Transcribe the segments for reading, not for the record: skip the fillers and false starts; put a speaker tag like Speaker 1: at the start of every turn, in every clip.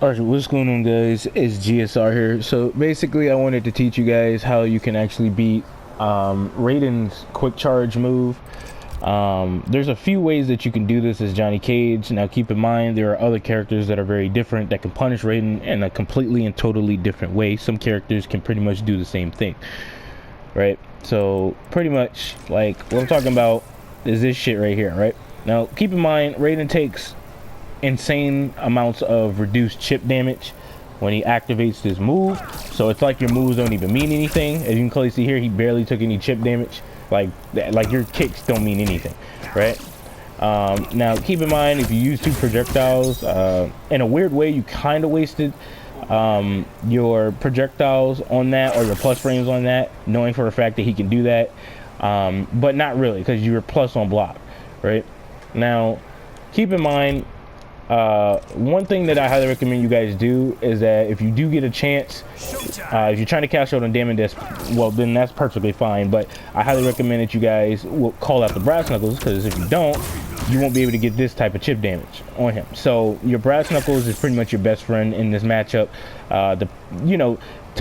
Speaker 1: Alright, what's going on, guys? It's GSR here. So basically I wanted to teach you guys how you can actually beat Raiden's quick charge move. There's a few ways that you can do this as Johnny Cage. Now keep in mind there are other characters that are very different that can punish Raiden in a completely and totally different way. Some characters can pretty much do the same thing, right? So pretty much like what I'm talking about is this shit right here, right? Now keep in mind Raiden takes insane amounts of reduced chip damage when he activates this move, so it's like your moves don't even mean anything. As you can clearly see here, he barely took any chip damage. Like your kicks don't mean anything, right? Now keep in mind, if you use two projectiles, in a weird way you kind of wasted your projectiles on that, or your plus frames on that, knowing for a fact that he can do that, but not really, because you're plus on block, right? Now keep in mind, one thing that I highly recommend you guys do is that if you do get a chance, if you're trying to cash out on damage, then that's perfectly fine, but I highly recommend that you guys will call out the brass knuckles, because if you don't, you won't be able to get this type of chip damage on him. So your brass knuckles is pretty much your best friend in this matchup, to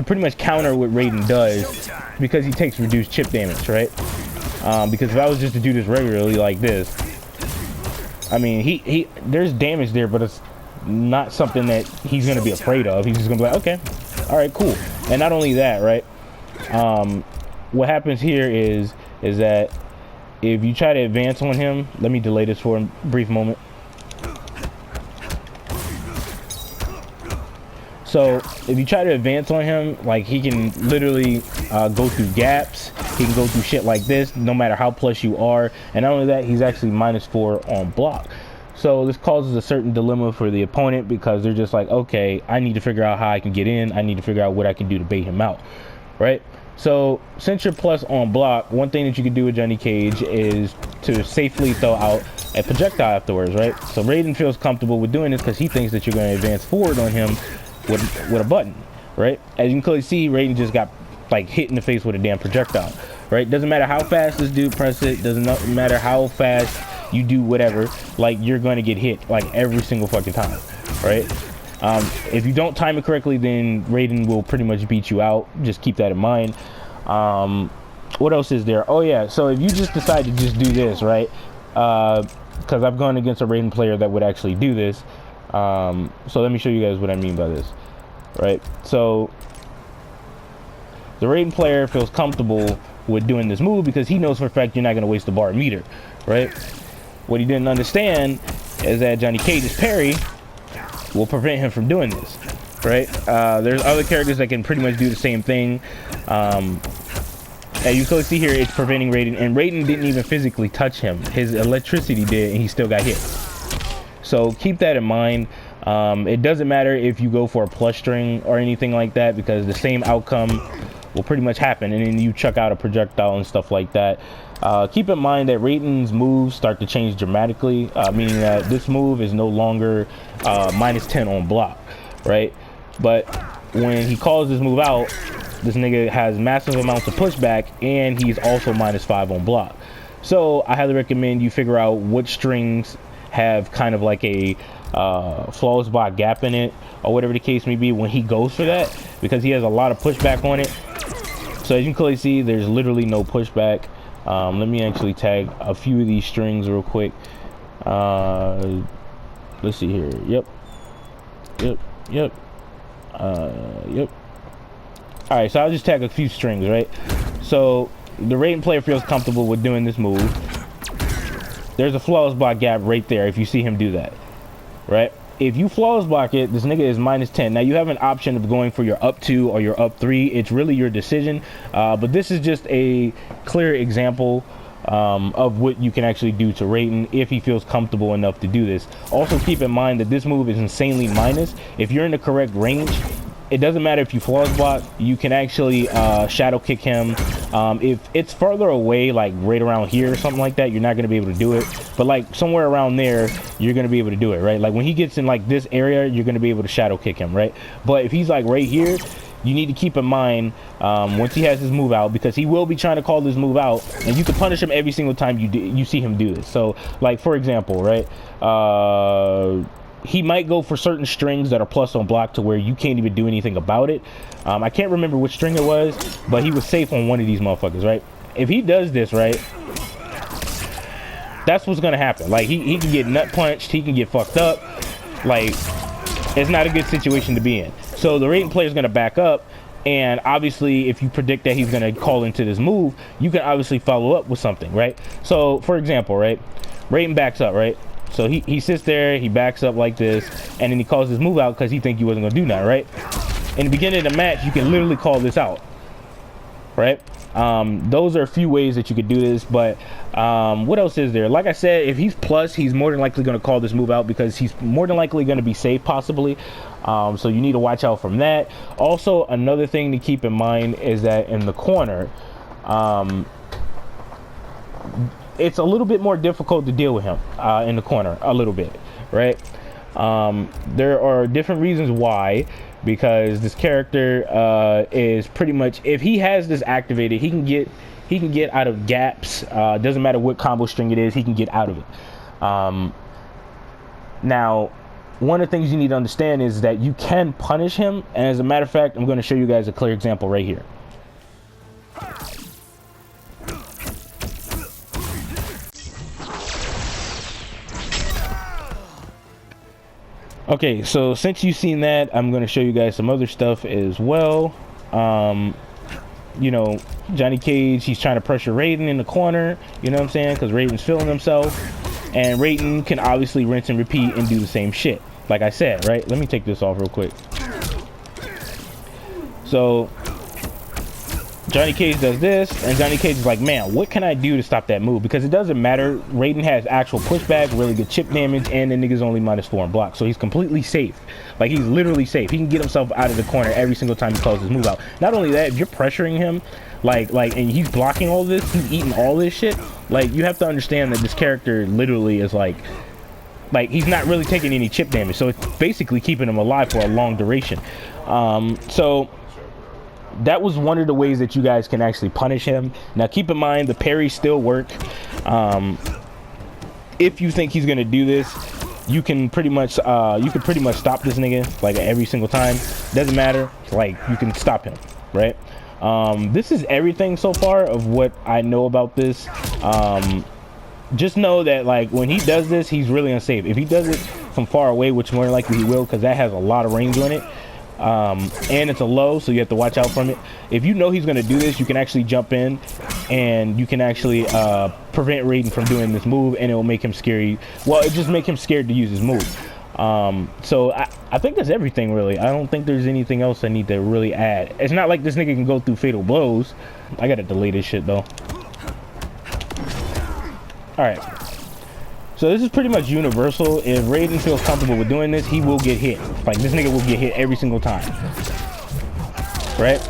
Speaker 1: pretty much counter what Raiden does, because he takes reduced chip damage, right? Because if I was just to do this regularly like this, I mean, there's damage there, but it's not something that he's going to be afraid of. He's just going to be like, okay, all right, cool. And not only that, right? What happens here is that if you try to advance on him, let me delay this for a brief moment. So if you try to advance on him, like, he can literally go through gaps. He can go through shit like this, no matter how plus you are. And not only that, he's actually -4 on block. So this causes a certain dilemma for the opponent, because they're just like, okay, I need to figure out how I can get in. I need to figure out what I can do to bait him out, right? So since you're plus on block, one thing that you can do with Johnny Cage is to safely throw out a projectile afterwards, right? So Raiden feels comfortable with doing this because he thinks that you're going to advance forward on him with a button, right? As you can clearly see, Raiden just got like hit in the face with a damn projectile, right? Doesn't matter how fast this dude press it, doesn't matter how fast you do whatever, like, you're going to get hit like every single fucking time, right? If you don't time it correctly, then Raiden will pretty much beat you out. Just keep that in mind. What else is there? Oh yeah, so if you just decide to just do this, right? Because I've gone against a Raiden player that would actually do this. So let me show you guys what I mean by this, right? So the Raiden player feels comfortable with doing this move because he knows for a fact you're not going to waste the bar meter, right? What he didn't understand is that Johnny Cage's parry will prevent him from doing this, right? There's other characters that can pretty much do the same thing. As you can see here, it's preventing Raiden, and Raiden didn't even physically touch him. His electricity did, and he still got hit. So keep that in mind. It doesn't matter if you go for a plus string or anything like that, because the same outcome will pretty much happen, and then you chuck out a projectile and stuff like that. Keep in mind that Raiden's moves start to change dramatically, meaning that this move is no longer -10 on block, right? But when he calls this move out, this nigga has massive amounts of pushback, and he's also -5 on block. So I highly recommend you figure out which strings have kind of like a flawless block gap in it, or whatever the case may be, when he goes for that, because he has a lot of pushback on it. So as you can clearly see, there's literally no pushback. Let me actually tag a few of these strings real quick. Let's see here. Yep. All right, so I'll just tag a few strings, right? So the Raiden player feels comfortable with doing this move. There's a flawless block gap right there if you see him do that, right? If you flawless block it, this nigga is -10. Now you have an option of going for your up 2 or your up 3. It's really your decision, but this is just a clear example of what you can actually do to Raiden if he feels comfortable enough to do this. Also keep in mind that this move is insanely minus. If you're in the correct range, it doesn't matter if you flawless block, you can actually shadow kick him. If it's further away, like right around here or something like that, you're not going to be able to do it, but like somewhere around there, you're going to be able to do it, right? Like when he gets in like this area, you're going to be able to shadow kick him, right? But if he's like right here, you need to keep in mind once he has his move out, because he will be trying to call this move out, and you can punish him every single time you see him do this. So like, for example, right, he might go for certain strings that are plus on block to where you can't even do anything about it. I can't remember which string it was, but he was safe on one of these motherfuckers, right? If he does this, right, that's what's gonna happen. Like, he can get nut punched, he can get fucked up. Like, it's not a good situation to be in. So the Raiden player is gonna back up, and obviously if you predict that he's gonna call into this move, you can obviously follow up with something, right? So for example, right, Raiden backs up, right? So he sits there, he backs up like this, and then he calls his move out because he think you wasn't gonna do nothing, right? In the beginning of the match, you can literally call this out, right? Those are a few ways that you could do this, but what else is there? Like I said, if he's plus, he's more than likely going to call this move out because he's more than likely going to be safe, possibly. So you need to watch out from that. Also, another thing to keep in mind is that in the corner, it's a little bit more difficult to deal with him in the corner, a little bit, right? There are different reasons why, because this character is pretty much, if he has this activated, he can get out of gaps. Doesn't matter what combo string it is, he can get out of it. Now, one of the things you need to understand is that you can punish him, and as a matter of fact, I'm going to show you guys a clear example right here. Okay, so since you've seen that, I'm going to show you guys some other stuff as well. You know, Johnny Cage, he's trying to pressure Raiden in the corner, you know what I'm saying, because Raiden's feeling himself, and Raiden can obviously rinse and repeat and do the same shit, like I said, right? Let me take this off real quick. So Johnny Cage does this, and Johnny Cage is like, man, what can I do to stop that move? Because it doesn't matter. Raiden has actual pushback, really good chip damage, and the nigga's only -4 on block. So he's completely safe. Like, he's literally safe. He can get himself out of the corner every single time he calls his move out. Not only that, if you're pressuring him, and he's blocking all this, he's eating all this shit, like, you have to understand that this character literally is like he's not really taking any chip damage. So it's basically keeping him alive for a long duration. So that was one of the ways that you guys can actually punish him. Now keep in mind, the parries still work. If you think he's gonna do this, you can pretty much stop this nigga like every single time. Doesn't matter, like, you can stop him, right? This is everything so far of what I know about this. Just know that, like, when he does this, he's really unsafe. If he does it from far away, which more than likely he will, because that has a lot of range on it, and it's a low, so you have to watch out from it. If you know he's going to do this, you can actually jump in and you can actually prevent Raiden from doing this move, and it will make him scary. Well, it just make him scared to use his move. So I think that's everything, really. I don't think there's anything else I need to really add. It's not like this nigga can go through fatal blows. I gotta delete this shit though. All right, so this is pretty much universal. If Raiden feels comfortable with doing this, he will get hit. Like, this nigga will get hit every single time, right?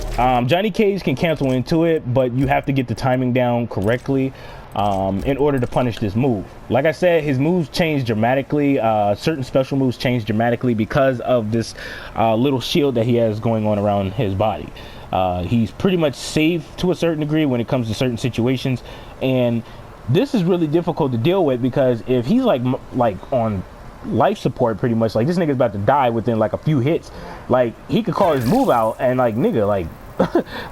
Speaker 1: Johnny Cage can cancel into it, but you have to get the timing down correctly in order to punish this move. Like I said, his moves change dramatically. Certain special moves change dramatically because of this little shield that he has going on around his body. He's pretty much safe to a certain degree when it comes to certain situations, and this is really difficult to deal with, because if he's like on life support, pretty much, like, this nigga's about to die within like a few hits, like, he could call his move out and, like, nigga, like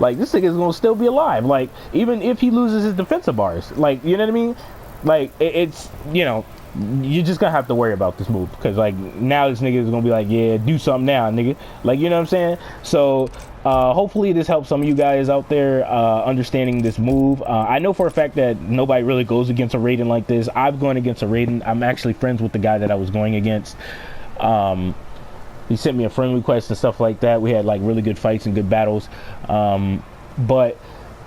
Speaker 1: like, this nigga's gonna still be alive, like, even if he loses his defensive bars, like, you know what I mean? Like, it's, you know, you're just gonna have to worry about this move, because, like, now this nigga is gonna be like, yeah, do something now, nigga, like, you know what I'm saying? So hopefully this helps some of you guys out there understanding this move. I know for a fact that nobody really goes against a Raiden like this. I've gone against a Raiden. I'm actually friends with the guy that I was going against. He sent me a friend request and stuff like that. We had, like, really good fights and good battles. But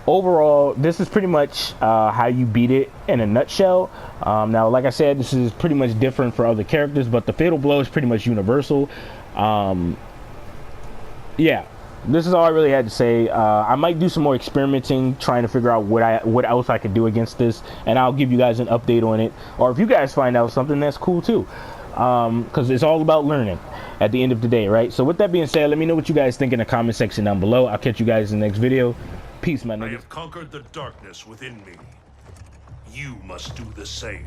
Speaker 1: overall, this is pretty much how you beat it in a nutshell. Now, like I said, this is pretty much different for other characters, but the fatal blow is pretty much universal. Yeah, this is all I really had to say. I might do some more experimenting, trying to figure out what else I could do against this, and I'll give you guys an update on it. Or if you guys find out something, that's cool too, because it's all about learning at the end of the day, right? So with that being said, let me know what you guys think in the comment section down below. I'll catch you guys in the next video. Peace, my niggas.
Speaker 2: I have conquered the darkness within me. You must do the same.